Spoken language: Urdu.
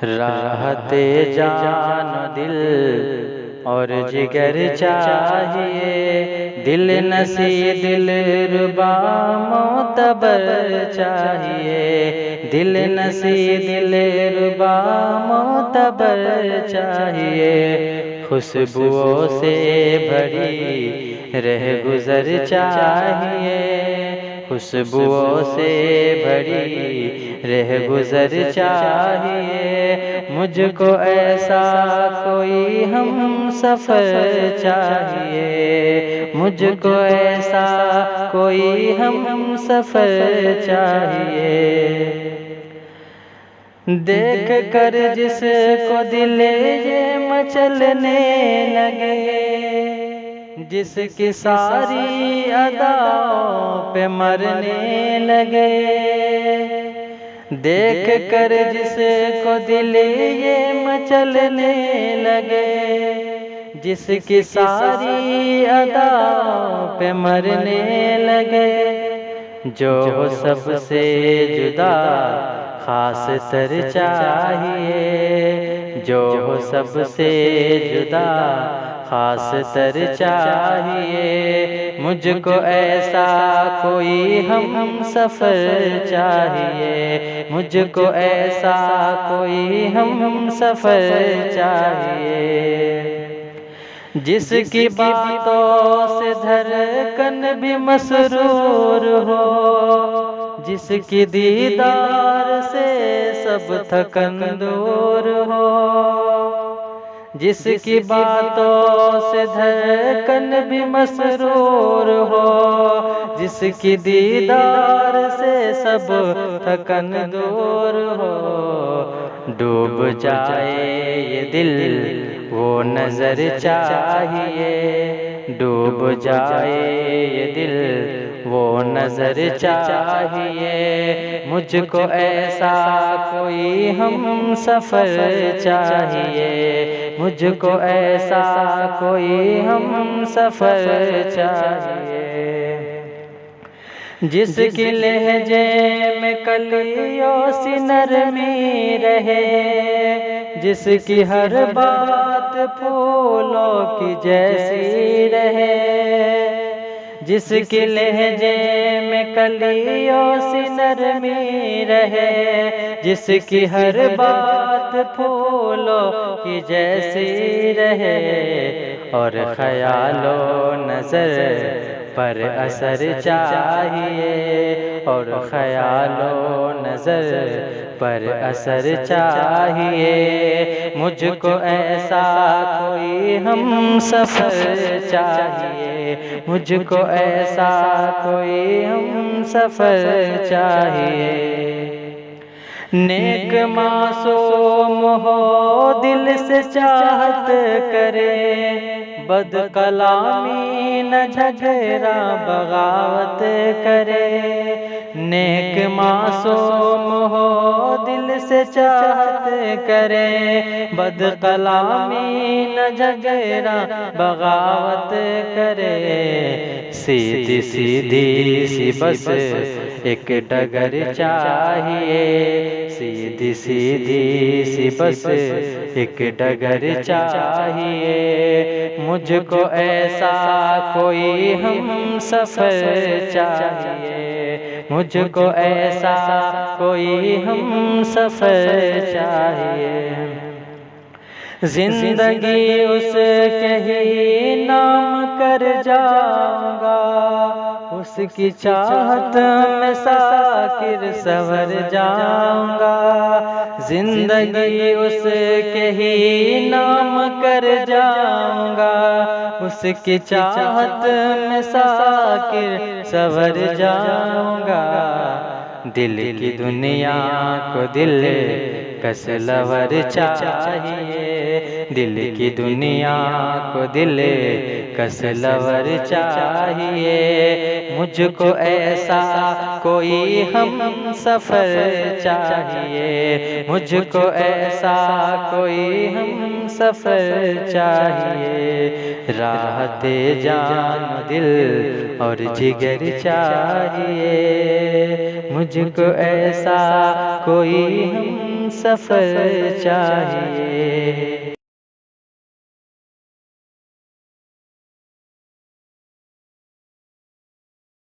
راحت جان و دل اور جگر چاہیے، دل نسی دل ربا معتبر چاہیے، دل نسی دل ربا معتبر چاہیے، خوشبوؤں سے بھری رہ گزر چاہیے، خوشبوؤں سے بھری رہ گزر چاہیے، مجھ کو ایسا کوئی ہم سفر چاہیے، مجھ کو ایسا کوئی ہم سفر چاہیے، دیکھ کر جس کو دل یہ مچلنے لگے، جس کی ساری اداؤں پہ مرنے لگے، دیکھ کر جس کو دل یہ مچلنے لگے، جس کی ساری اداؤں پہ مرنے لگے، جو سب سے جدا خاص تر چاہیے، جو سب سے جدا خاص تر چاہیے، مجھ کو ایسا کوئی ہم سفر چاہیے، مجھ کو ایسا کوئی ہم سفر چاہیے، جس کی باتوں سے دھڑکن بھی مسرور ہو، جس کی دیدار سے سب تھکن دور ہو، جس کی باتوں سے دھڑکن بھی مسرور ہو، جس کی دیدار سے سب تھکن دور ہو، ڈوب جائے یہ دل وہ نظر چاہیے، ڈوب جائے یہ دل وہ نظر چاہیے، مجھ کو ایسا کوئی ہم سفر چاہیے، مجھ کو ایسا کوئی ہم سفر چاہیے، جس کی لہجے میں کلیوں سی نرمی رہے، جس کی ہر بات پھولوں کی جیسی رہے، جس کی لہجے میں کلیوں سی نرمی رہے، جس کی ہر بات پھولوں کی جیسی رہے، اور خیال و نظر پر اثر چاہیے، اور خیال و نظر پر اثر چاہیے، مجھ کو ایسا کوئی ہم سفر چاہیے، مجھ کو ایسا کوئی ہم سفر چاہیے، نیک معصوم ہو دل سے چاہت کرے، بد کلامی نہ جھگڑا بغاوت کرے، نیک معصوم ہو دل سے چاہت کرے، بد کلامی نہ جھگڑا بغاوت کرے، سیدھی سیدھی سی بس ایک ڈگر چاہیے، سیدھی سیدھی سی بس ایک ڈگر چاہیے، مجھ کو ایسا کوئی ہم سفر چاہیے، مجھ کو ایسا کوئی ہم سفر چاہیے، زندگی اس کے ہی نام کر جاؤں گا، اس کی چاہت میں ساکر سنور جاؤں گا، زندگی اس کے ہی نام کر جاؤں گا، اس کی چاہت میں ساکر سنور جاؤں گا، دل کی دنیا کو دل کس لور چاہیے، دل کی دنیا کو دل کس لور چاہیے، مجھ کو ایسا کوئی ہم سفر چاہیے، مجھ کو ایسا کوئی ہم سفر چاہیے، راحت جان دل اور جگر چاہیے، مجھ کو ایسا کوئی ہم سفر چاہیے